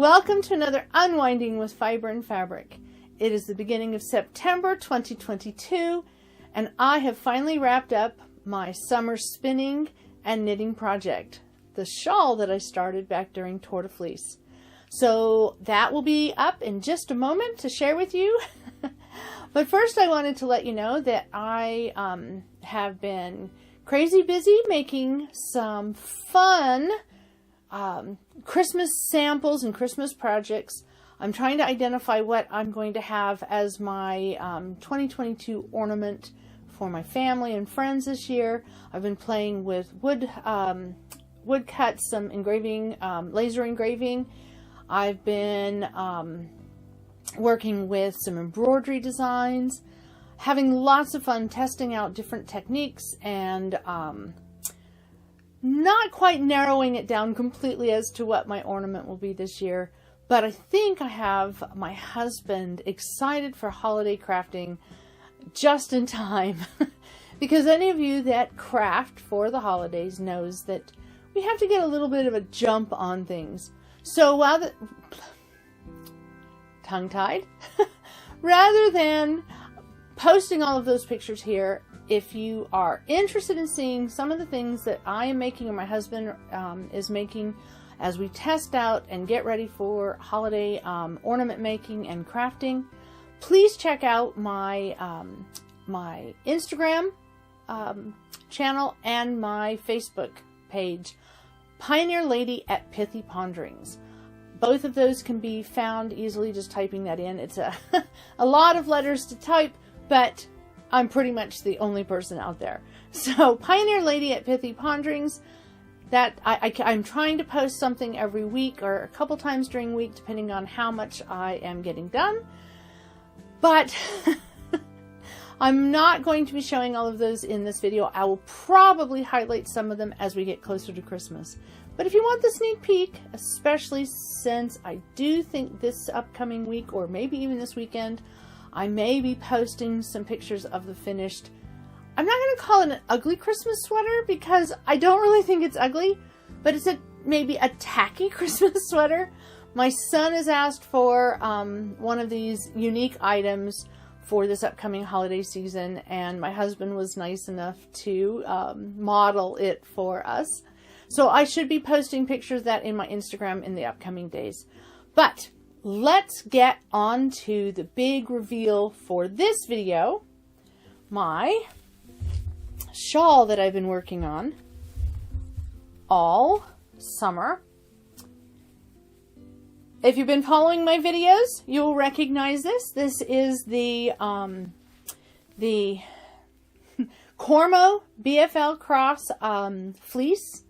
Welcome to another Unwinding with Fiber and Fabric. It is the beginning of September 2022, and I have finally wrapped up my summer spinning and knitting project, the shawl that I started back during Tour de Fleece. So that will be up in just a moment to share with you. But first I wanted to let you know that I have been crazy busy making some fun Christmas samples and Christmas projects. I'm trying to identify what I'm going to have as my 2022 ornament for my family and friends this year. I've been playing with wood cuts, some engraving, laser engraving. I've been working with some embroidery designs, having lots of fun testing out different techniques, and not quite narrowing it down completely as to what my ornament will be this year. But I think I have my husband excited for holiday crafting just in time. Because any of you that craft for the holidays knows that we have to get a little bit of a jump on things. So while tongue-tied, rather than posting all of those pictures here, if you are interested in seeing some of the things that I am making or my husband is making as we test out and get ready for holiday ornament making and crafting, please check out my my Instagram channel and my Facebook page, Pioneer Lady at Pithy Ponderings. Both of those can be found easily just typing that in. It's a lot of letters to type, but I'm pretty much the only person out there. So Pioneer Lady at Pithy Ponderings, that I'm trying to post something every week or a couple times during the week, depending on how much I am getting done. But I'm not going to be showing all of those in this video. I will probably highlight some of them as we get closer to Christmas. But if you want the sneak peek, especially since I do think this upcoming week, or maybe even this weekend, I may be posting some pictures of the finished, I'm not going to call it an ugly Christmas sweater because I don't really think it's ugly, but it's maybe a tacky Christmas sweater. My son has asked for one of these unique items for this upcoming holiday season, and my husband was nice enough to model it for us. So I should be posting pictures of that in my Instagram in the upcoming days. But let's get on to the big reveal for this video. My shawl that I've been working on all summer. If you've been following my videos, you'll recognize this. This is the Cormo BFL Cross fleece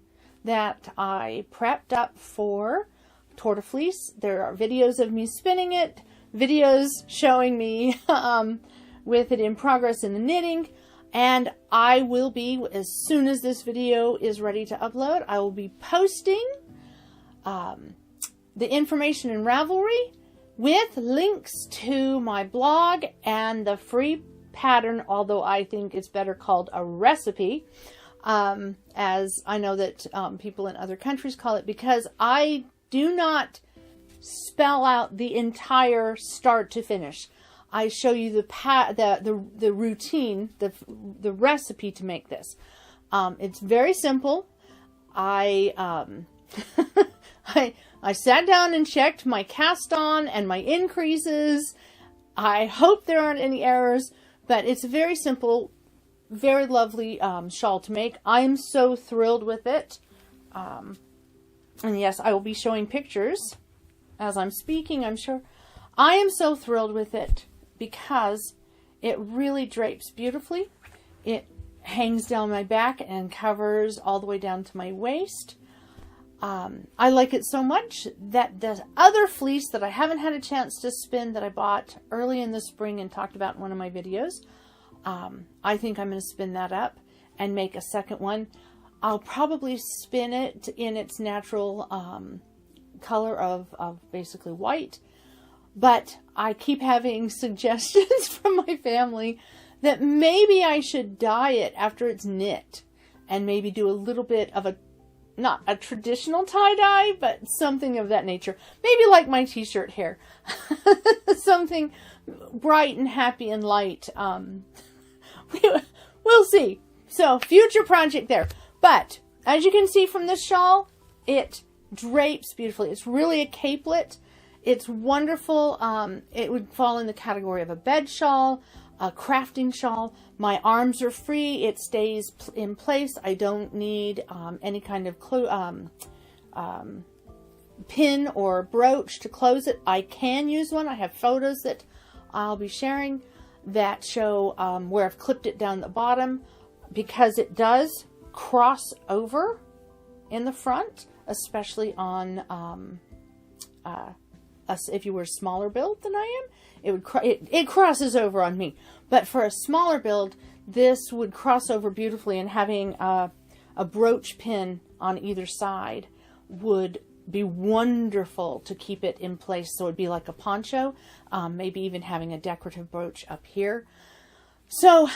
that I prepped up for Tour de Fleece. There are videos of me spinning it, videos showing me with it in progress in the knitting, and I will be, as soon as this video is ready to upload, I will be posting the information in Ravelry with links to my blog and the free pattern, although I think it's better called a recipe, as I know that people in other countries call it, because I do not spell out the entire start to finish. I show you the routine, the recipe to make this. It's very simple. I sat down and checked my cast on and my increases. I hope there aren't any errors, but it's a very simple, very lovely shawl to make. I'm so thrilled with it. And yes, I will be showing pictures as I'm speaking, I'm sure. I am so thrilled with it because it really drapes beautifully. It hangs down my back and covers all the way down to my waist. I like it so much that the other fleece that I haven't had a chance to spin that I bought early in the spring and talked about in one of my videos, I think I'm going to spin that up and make a second one. I'll probably spin it in its natural color of basically white, but I keep having suggestions from my family that maybe I should dye it after it's knit and maybe do a little bit of a not a traditional tie-dye, but something of that nature. Maybe like my t-shirt here. Something bright and happy and light. We'll see. So, future project there. But, as you can see from this shawl, it drapes beautifully. It's really a capelet. It's wonderful. It would fall in the category of a bed shawl, a crafting shawl. My arms are free. It stays in place. I don't need any kind of pin or brooch to close it. I can use one. I have photos that I'll be sharing that show where I've clipped it down the bottom, because it does cross over in the front, especially on if you were a smaller build than I am, it crosses over on me. But for a smaller build, this would cross over beautifully, and having a brooch pin on either side would be wonderful to keep it in place. So it'd be like a poncho, maybe even having a decorative brooch up here. So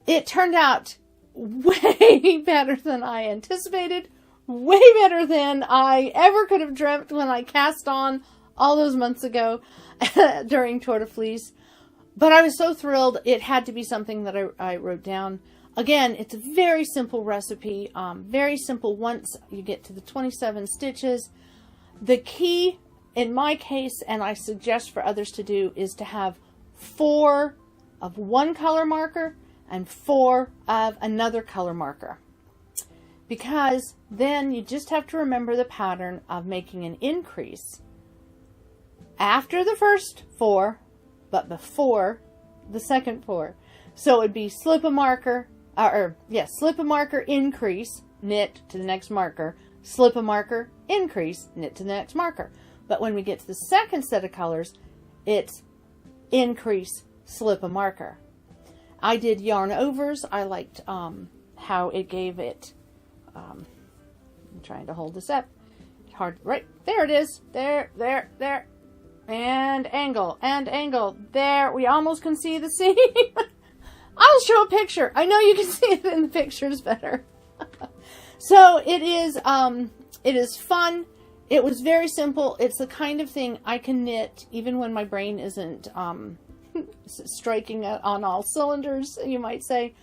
it turned out way better than I anticipated, way better than I ever could have dreamt when I cast on all those months ago during Tour de Fleece. But I was so thrilled. It had to be something that I wrote down. Again, it's a very simple recipe, very simple once you get to the 27 stitches. The key, in my case, and I suggest for others to do, is to have 4 of one color marker and 4 of another color marker. Because then you just have to remember the pattern of making an increase after the first 4, but before the second 4. So it would be slip a marker, slip a marker, increase, knit to the next marker, slip a marker, increase, knit to the next marker. But when we get to the second set of colors, it's increase, slip a marker. I did yarn overs. I liked how it gave it, I'm trying to hold this up, hard, right, there it is, there, and angle, there, we almost can see the seam. I'll show a picture. I know you can see it in the pictures better. So it is fun. It was very simple. It's the kind of thing I can knit even when my brain isn't striking on all cylinders, you might say.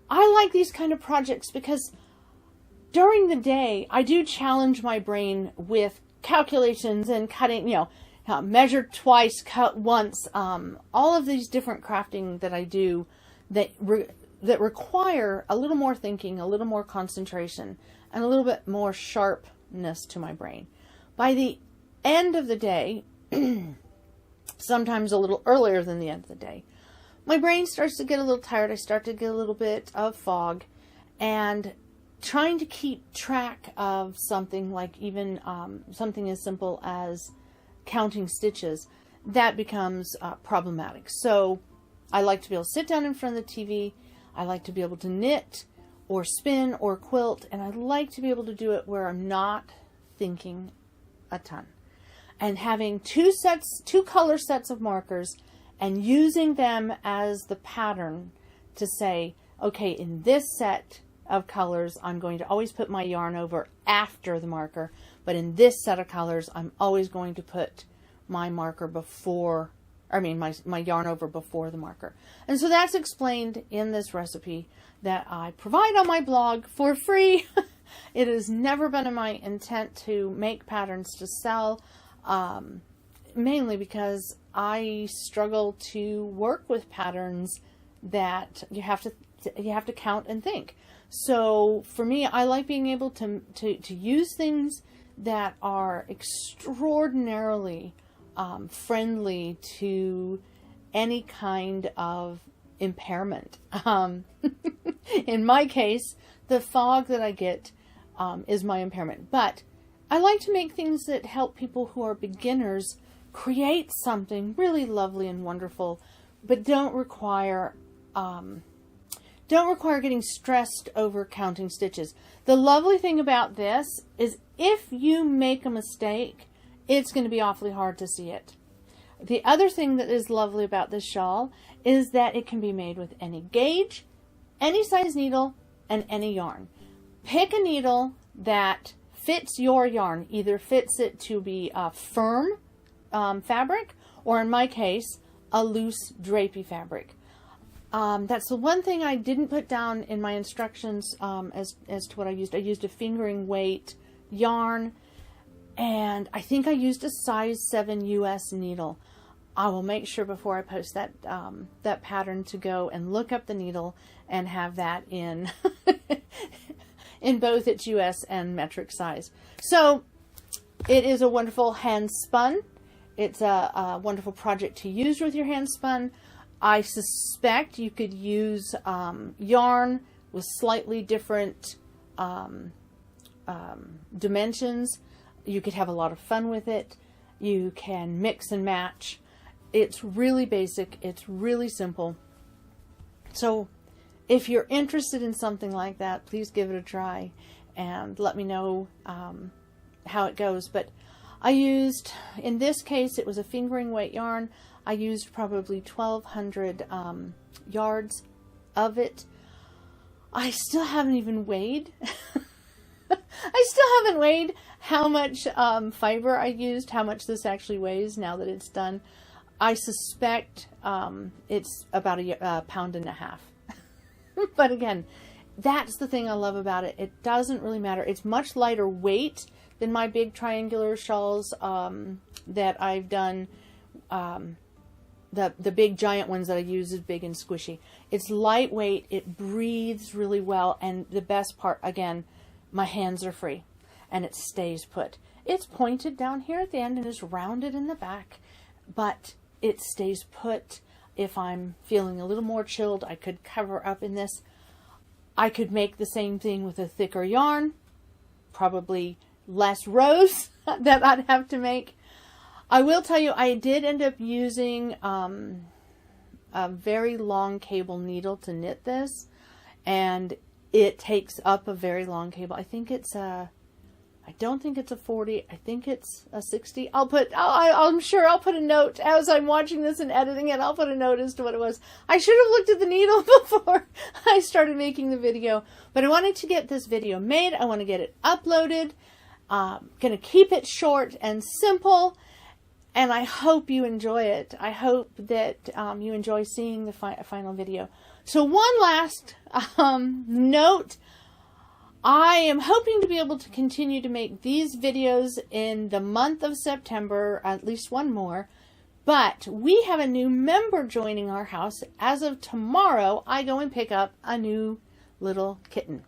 I like these kind of projects because during the day I do challenge my brain with calculations and cutting, measure twice, cut once, all of these different crafting that I do that require a little more thinking, a little more concentration, and a little bit more sharpness to my brain. By the end of the day, sometimes a little earlier than the end of the day, my brain starts to get a little tired. I start to get a little bit of fog, and trying to keep track of something like even something as simple as counting stitches, that becomes problematic. So I like to be able to sit down in front of the TV. I like to be able to knit or spin or quilt, and I like to be able to do it where I'm not thinking a ton. And having 2 color sets of markers and using them as the pattern to say, okay, in this set of colors, I'm going to always put my yarn over after the marker, but in this set of colors, I'm always going to put my marker before, my yarn over before the marker. And so that's explained in this recipe that I provide on my blog for free. It has never been in my intent to make patterns to sell, mainly because I struggle to work with patterns that you have to count and think. So for me, I like being able to use things that are extraordinarily friendly to any kind of impairment. In my case, the fog that I get is my impairment. But I like to make things that help people who are beginners create something really lovely and wonderful, but don't require getting stressed over counting stitches. The lovely thing about this is if you make a mistake, it's going to be awfully hard to see it. The other thing that is lovely about this shawl is that it can be made with any gauge, any size needle, and any yarn. Pick a needle that fits your yarn. Either fits it to be a firm fabric, or in my case, a loose drapey fabric. That's the one thing I didn't put down in my instructions as to what I used. I used a fingering weight yarn, and I think I used a size 7 US needle. I will make sure before I post that that pattern to go and look up the needle and have that in in both its US and metric size. So it is a wonderful hand spun. It's a wonderful project to use with your hand spun. I suspect you could use yarn with slightly different dimensions. You could have a lot of fun with it. You can mix and match. It's really basic. It's really simple. So if you're interested in something like that, please give it a try and let me know how it goes. But I used, in this case, it was a fingering weight yarn. I used probably 1,200 yards of it. I still haven't even weighed. I still haven't weighed how much fiber I used, how much this actually weighs now that it's done. I suspect it's about a pound and a half. But again, that's the thing I love about it. It doesn't really matter. It's much lighter weight than my big triangular shawls that I've done. The big giant ones that I use is big and squishy. It's lightweight. It breathes really well. And the best part, again, my hands are free and it stays put. It's pointed down here at the end and is rounded in the back, but it stays put. If I'm feeling a little more chilled, I could cover up in this. I could make the same thing with a thicker yarn, probably less rows that I'd have to make. I will tell you, I did end up using a very long cable needle to knit this, and it takes up a very long cable. I think it's I don't think it's a 40. I think it's a 60. I'm sure I'll put a note as I'm watching this and editing it. I'll put a note as to what it was. I should have looked at the needle before I started making the video, but I wanted to get this video made. I want to get it uploaded. Going to keep it short and simple, and I hope you enjoy it. I hope that you enjoy seeing the final video. So one last note. I am hoping to be able to continue to make these videos in the month of September, at least one more, but we have a new member joining our house. As of tomorrow, I go and pick up a new little kitten.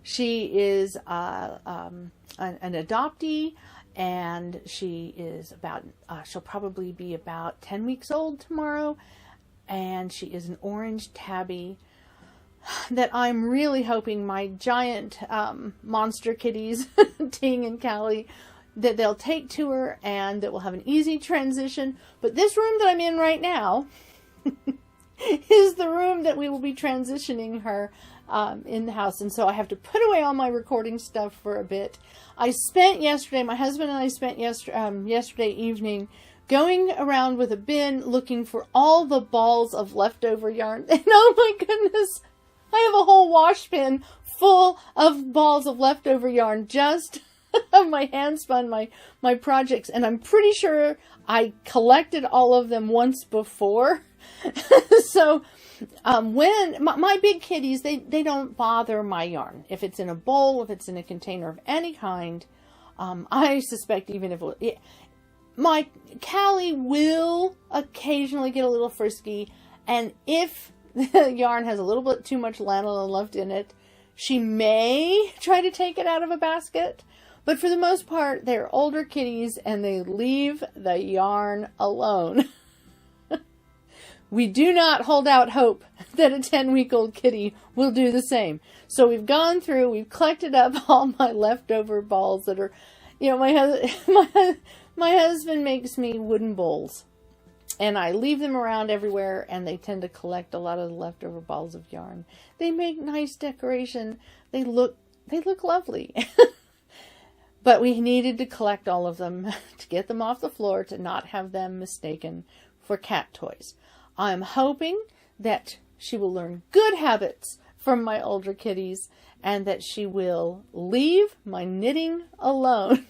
She is an adoptee, and she is she'll probably be about 10 weeks old tomorrow, and she is an orange tabby that I'm really hoping my giant monster kitties, Ting and Callie, that they'll take to her and that we'll have an easy transition. But this room that I'm in right now is the room that we will be transitioning her in the house. And so I have to put away all my recording stuff for a bit. I spent yesterday, my husband and I spent yesterday evening going around with a bin looking for all the balls of leftover yarn. And oh my goodness, I have a whole wash bin full of balls of leftover yarn, just of my hand spun, my projects. And I'm pretty sure I collected all of them once before. So when my big kitties, they don't bother my yarn. If it's in a bowl, if it's in a container of any kind, I suspect even if my Callie will occasionally get a little frisky, and if the yarn has a little bit too much lanolin left in it, she may try to take it out of a basket. But for the most part, they're older kitties and they leave the yarn alone. We do not hold out hope that a 10-week-old kitty will do the same. So we've gone through, we've collected up all my leftover balls that are, you know, my husband makes me wooden bowls. And I leave them around everywhere, and they tend to collect a lot of the leftover balls of yarn. They make nice decoration. They look lovely. But we needed to collect all of them to get them off the floor, to not have them mistaken for cat toys. I'm hoping that she will learn good habits from my older kitties, and that she will leave my knitting alone.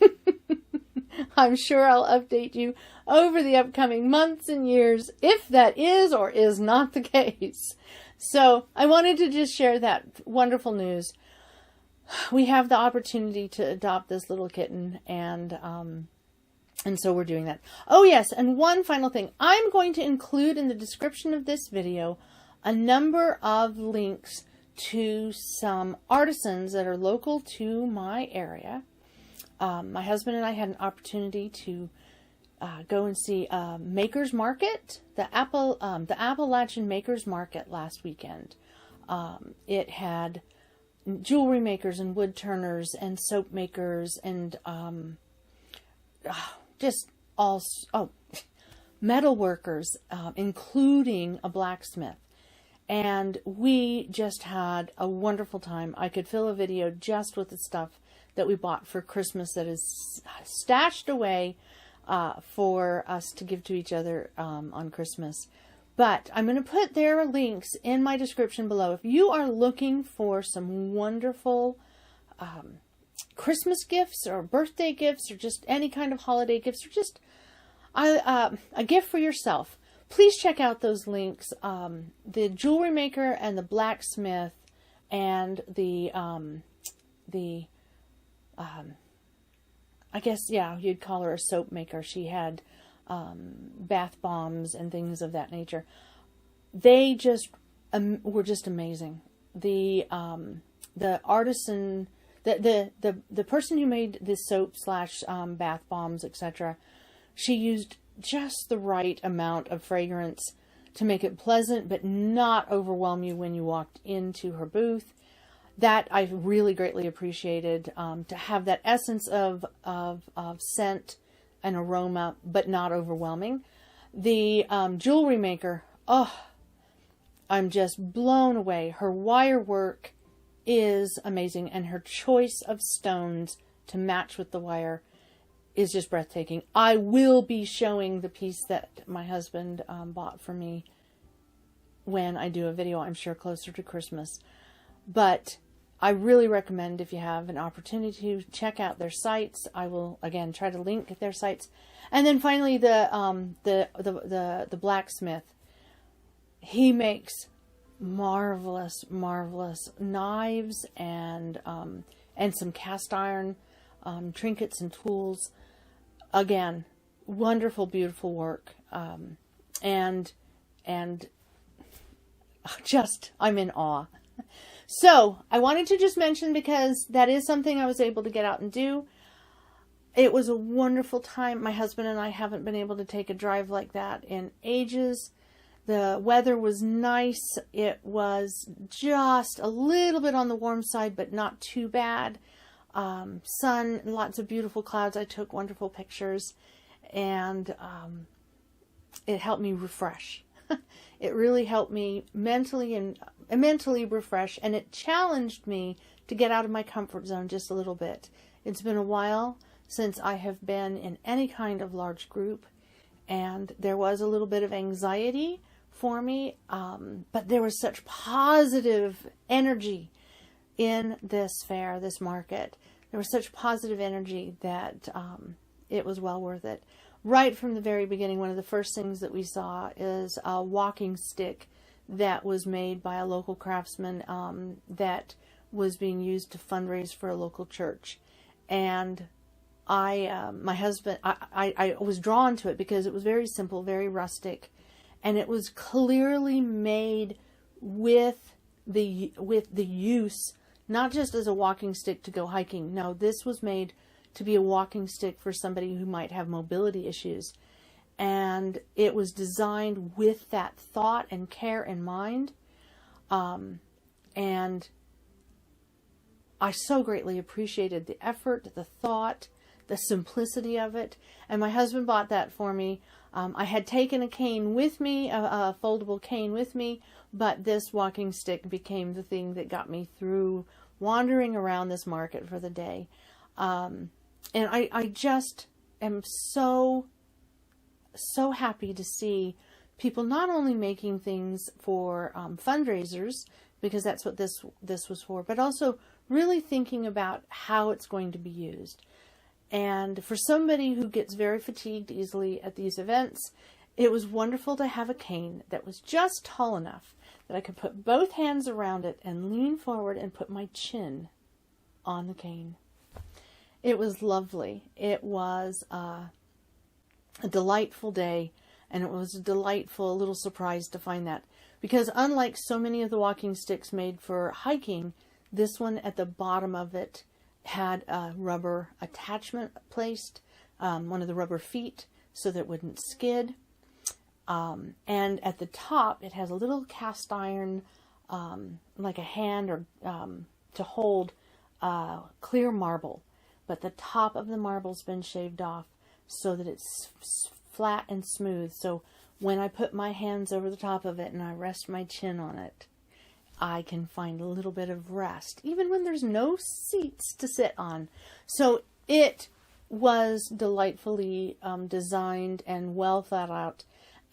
I'm sure I'll update you over the upcoming months and years if that is or is not the case. So I wanted to just share that wonderful news. We have the opportunity to adopt this little kitten, and so we're doing that. Oh yes, and one final thing. I'm going to include in the description of this video a number of links to some artisans that are local to my area. My husband and I had an opportunity to go and see Maker's Market, the Appalachian Maker's Market last weekend. It had jewelry makers and wood turners and soap makers and just all metal workers, including a blacksmith. And we just had a wonderful time. I could fill a video just with the stuff that we bought for Christmas that is stashed away for us to give to each other on Christmas. But I'm going to put their links in my description below. If you are looking for some wonderful Christmas gifts or birthday gifts or just any kind of holiday gifts or just a gift for yourself, please check out those links. The jewelry maker and the blacksmith and the I guess, yeah, you'd call her a soap maker. She had bath bombs and things of that nature. They just were just amazing. The artisan, the person who made the soap / bath bombs, etc., she used just the right amount of fragrance to make it pleasant but not overwhelm you when you walked into her booth. That I really greatly appreciated, to have that essence of scent and aroma, but not overwhelming. The jewelry maker, oh, I'm just blown away. Her wire work is amazing, and her choice of stones to match with the wire is just breathtaking. I will be showing the piece that my husband bought for me when I do a video, I'm sure closer to Christmas. But I really recommend, if you have an opportunity, to check out their sites. I will again try to link their sites. And then finally, the blacksmith. He makes marvelous knives and some cast iron trinkets and tools. Again, wonderful, beautiful work. And just, I'm in awe. So, I wanted to just mention, because that is something I was able to get out and do. It was a wonderful time. My husband and I haven't been able to take a drive like that in ages. The weather was nice. It was just a little bit on the warm side, but not too bad. Sun, lots of beautiful clouds. I took wonderful pictures, and it helped me refresh. It really helped me mentally refresh, and it challenged me to get out of my comfort zone just a little bit. It's been a while since I have been in any kind of large group, and there was a little bit of anxiety for me, but there was such positive energy in this fair, this market. There was such positive energy that it was well worth it. Right from the very beginning, one of the first things that we saw is a walking stick that was made by a local craftsman that was being used to fundraise for a local church. And my husband, I was drawn to it because it was very simple, very rustic, and it was clearly made with the use, not just as a walking stick to go hiking. No, this was made to be a walking stick for somebody who might have mobility issues. And it was designed with that thought and care in mind. And I so greatly appreciated the effort, the thought, the simplicity of it. And my husband bought that for me. I had taken a cane with me, a foldable cane with me, but this walking stick became the thing that got me through wandering around this market for the day. And I just am so happy to see people not only making things for fundraisers, because that's what this was for, but also really thinking about how it's going to be used. And for somebody who gets very fatigued easily at these events, it was wonderful to have a cane that was just tall enough that I could put both hands around it and lean forward and put my chin on the cane. It was lovely. It was a delightful day, and it was a delightful little surprise to find that. Because unlike so many of the walking sticks made for hiking, this one at the bottom of it had a rubber attachment placed, one of the rubber feet, so that it wouldn't skid. And at the top, it has a little cast iron, like a hand or to hold clear marble. But the top of the marble's been shaved off so that it's flat and smooth. So when I put my hands over the top of it and I rest my chin on it, I can find a little bit of rest, even when there's no seats to sit on. So it was delightfully designed and well thought out.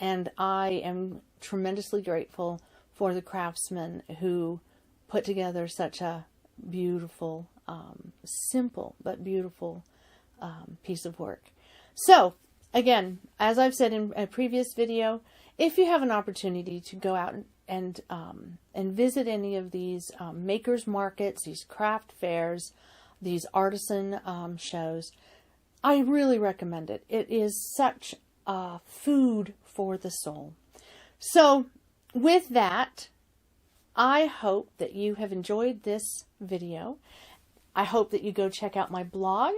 And I am tremendously grateful for the craftsmen who put together such a beautiful, simple but beautiful piece of work. So, again, as I've said in a previous video, if you have an opportunity to go out and visit any of these makers markets, these craft fairs, these artisan shows, I really recommend it. It is such food for the soul. So with that, I hope that you have enjoyed this video. I hope that you go check out my blog.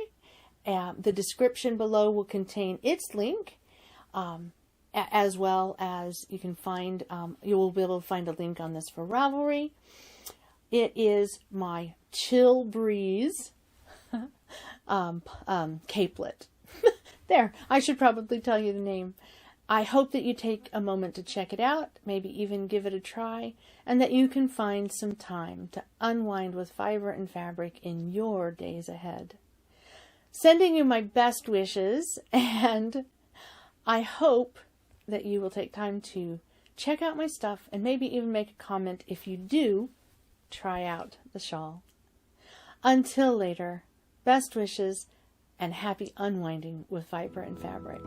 The description below will contain its link, as well as you can find, you will be able to find a link on this for Ravelry. It is my Chilly Breeze Capelette. There, I should probably tell you the name. I hope that you take a moment to check it out, maybe even give it a try, and that you can find some time to unwind with fiber and fabric in your days ahead. Sending you my best wishes, and I hope that you will take time to check out my stuff and maybe even make a comment if you do try out the shawl. Until later, best wishes and happy unwinding with fiber and fabric.